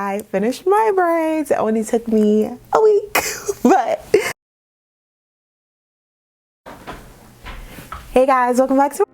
I finished my braids. It only took me a week, but hey guys, welcome back to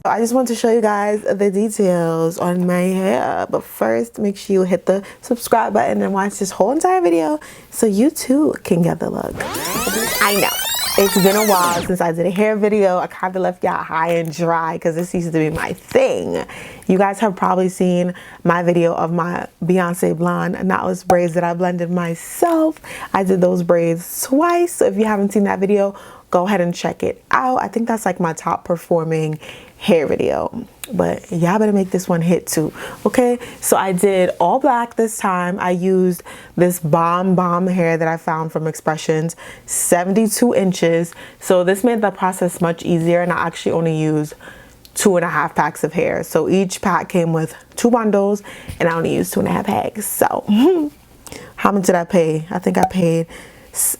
I just want to show you guys the details on my hair, but first make sure you hit the subscribe button and watch this whole entire video so you too can get the look. I know it's been a while since I did a hair video. I kind of left y'all high and dry because this used to be my thing. You guys have probably seen my video of my Beyonce blonde knotless braids that I blended myself. I did those braids twice, so if you haven't seen that video, go ahead and check it out. I think that's like my top performing hair video, but y'all better make this one hit too. Okay, so I did all black this time. I used this bomb hair that I found from Expressions, 72 inches. So this made the process much easier, and I actually only used 2.5 packs of hair. So each pack came with 2 bundles, and I only used 2.5 packs. So how much did I pay? I think I paid,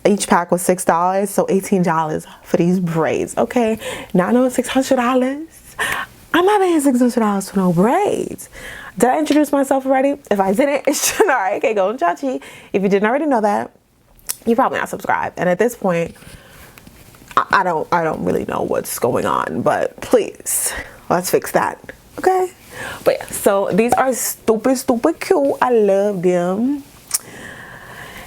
each pack was $6, so $18 for these braids. Okay, now I know it's $600. I'm not paying $600 for no braids. Did I introduce myself already? If I didn't, it's Chinara, okay, Goldenchildchi. If you didn't already know that, you're probably not subscribed. And at this point, I don't really know what's going on, but please, let's fix that, okay? But yeah, so these are stupid cute. I love them.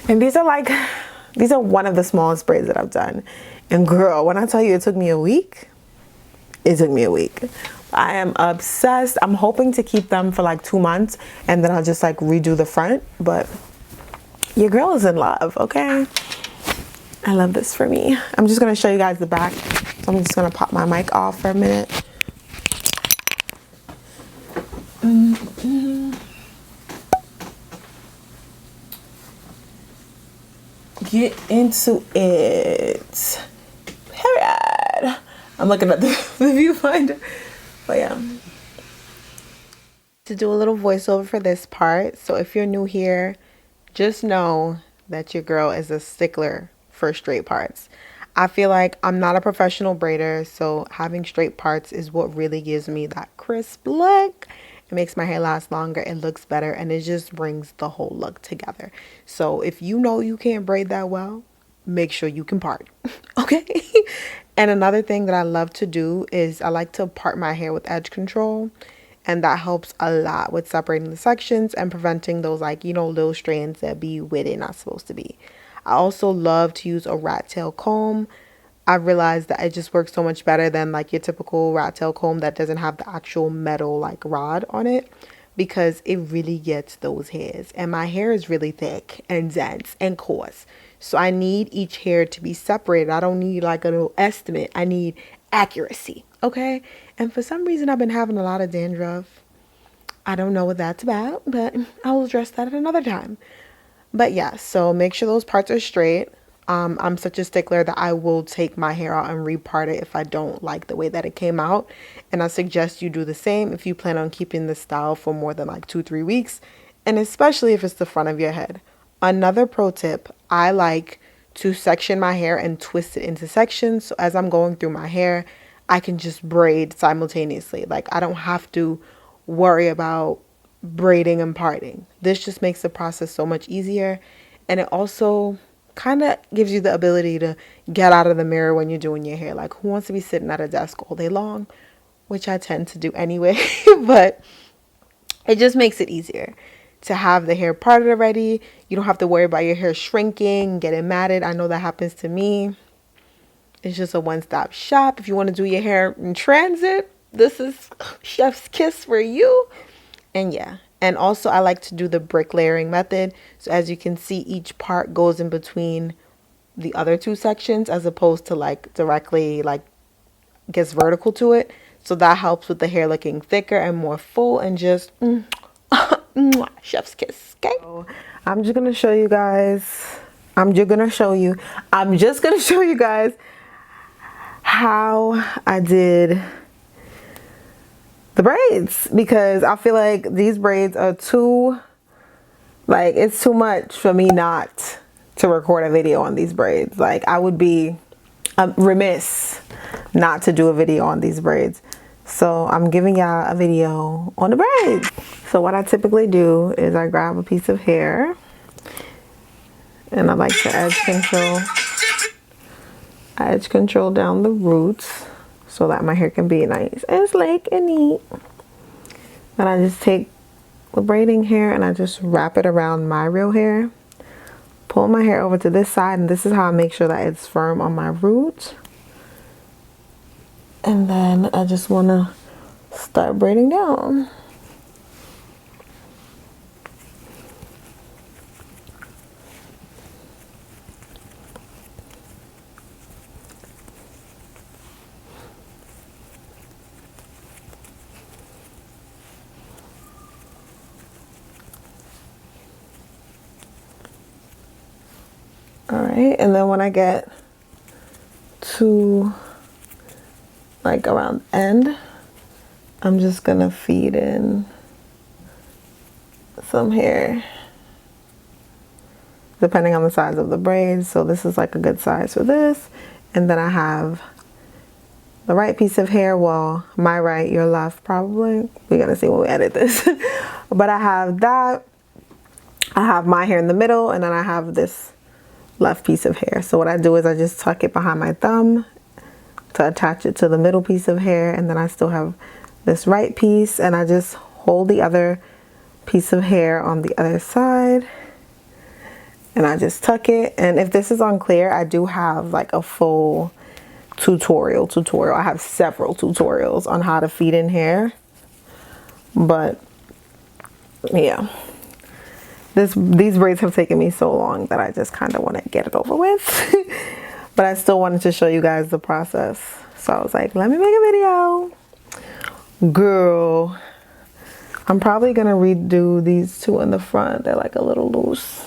And these are one of the smallest braids that I've done. And girl, when I tell you it took me a week, it took me a week. I am obsessed. I'm hoping to keep them for like 2 months and then I'll just like redo the front, but your girl is in love, okay? I love this for me. I'm just gonna show you guys the back. So I'm just gonna pop my mic off for a minute. Get into it. Period. I'm looking at the viewfinder, but yeah. To do a little voiceover for this part. So if you're new here, just know that your girl is a stickler for straight parts. I feel like I'm not a professional braider, so having straight parts is what really gives me that crisp look. It makes my hair last longer, it looks better, and it just brings the whole look together. So if you know you can't braid that well, make sure you can part, okay? And another thing that I love to do is I like to part my hair with edge control, and that helps a lot with separating the sections and preventing those, like, you know, little strands that be where they're not supposed to be. I also love to use a rat tail comb. I've realized that it just works so much better than like your typical rat tail comb that doesn't have the actual metal like rod on it, because it really gets those hairs. And my hair is really thick and dense and coarse, so I need each hair to be separated. I don't need like a little estimate. I need accuracy, okay? And for some reason I've been having a lot of dandruff. I don't know what that's about, but I will address that at another time. But yeah, so make sure those parts are straight. I'm such a stickler that I will take my hair out and repart it if I don't like the way that it came out. And I suggest you do the same if you plan on keeping this style for more than like 2-3 weeks. And especially if it's the front of your head. Another pro tip, I like to section my hair and twist it into sections. So as I'm going through my hair, I can just braid simultaneously. Like I don't have to worry about braiding and parting. This just makes the process so much easier. And it also kind of gives you the ability to get out of the mirror when you're doing your hair. Like, who wants to be sitting at a desk all day long? Which I tend to do anyway. But it just makes it easier to have the hair parted already. You don't have to worry about your hair shrinking, getting matted. I know that happens to me. It's just a one-stop shop. If you want to do your hair in transit, this is chef's kiss for you. And yeah, and also I like to do the brick layering method. So as you can see, each part goes in between the other 2 sections as opposed to like directly like gets vertical to it. So that helps with the hair looking thicker and more full and just chef's kiss, okay? So I'm just gonna show you guys how I did the braids, because I feel like these braids are too Like, it's too much for me not to record a video on these braids. Like, I would be remiss not to do a video on these braids. So I'm giving y'all a video on the braids. So what I typically do is I grab a piece of hair and I like to edge control down the roots so that my hair can be nice and sleek and neat. Then I just take the braiding hair and I just wrap it around my real hair. Pull my hair over to this side, and this is how I make sure that it's firm on my root. And then I just want to start braiding down. Alright, and then when I get to like around the end, I'm just gonna feed in some hair depending on the size of the braids. So this is like a good size for this. And then I have the right piece of hair. Well, my right, your left probably. We're gonna see when we edit this. But I have that. I have my hair in the middle, and then I have this left piece of hair. So what I do is I just tuck it behind my thumb to attach it to the middle piece of hair, and then I still have this right piece, and I just hold the other piece of hair on the other side and I just tuck it. And if this is unclear, I do have like a full tutorial. I have several tutorials on how to feed in hair, but yeah, these braids have taken me so long that I just kind of want to get it over with. But I still wanted to show you guys the process, so I was like, let me make a video. Girl, I'm probably gonna redo these two in the front. They're like a little loose,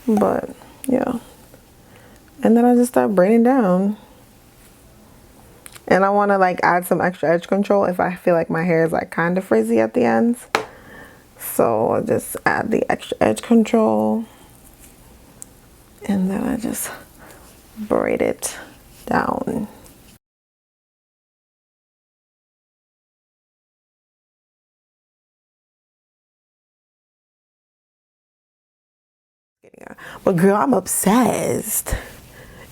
but yeah. And then I just start braiding down, and I want to like add some extra edge control if I feel like my hair is like kind of frizzy at the ends. So I'll just add the extra edge control, and then I just braid it down. But girl, I'm obsessed.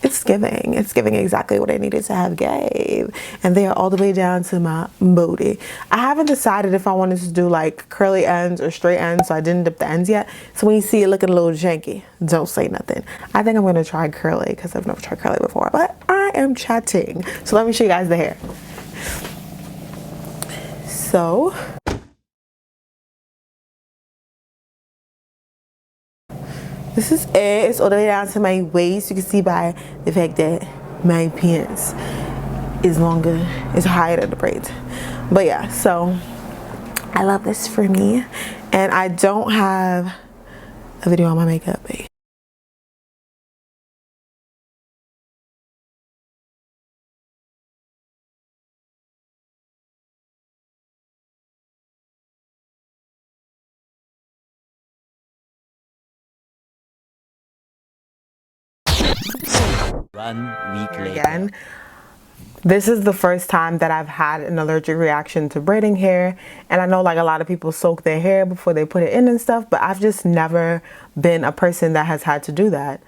It's giving exactly what I needed to have gave. And they are all the way down to my booty. I haven't decided if I wanted to do like curly ends or straight ends, so I didn't dip the ends yet. So when you see it looking a little janky, don't say nothing. I think I'm gonna try curly because I've never tried curly before, but I am chatting. So let me show you guys the hair. So this is it. It's all the way down to my waist. You can see by the fact that my pants is longer, it's higher than the braids. But yeah, so I love this for me. And I don't have a video on my makeup, babe. One week later. Again, this is the first time that I've had an allergic reaction to braiding hair. And I know like a lot of people soak their hair before they put it in and stuff, but I've just never been a person that has had to do that.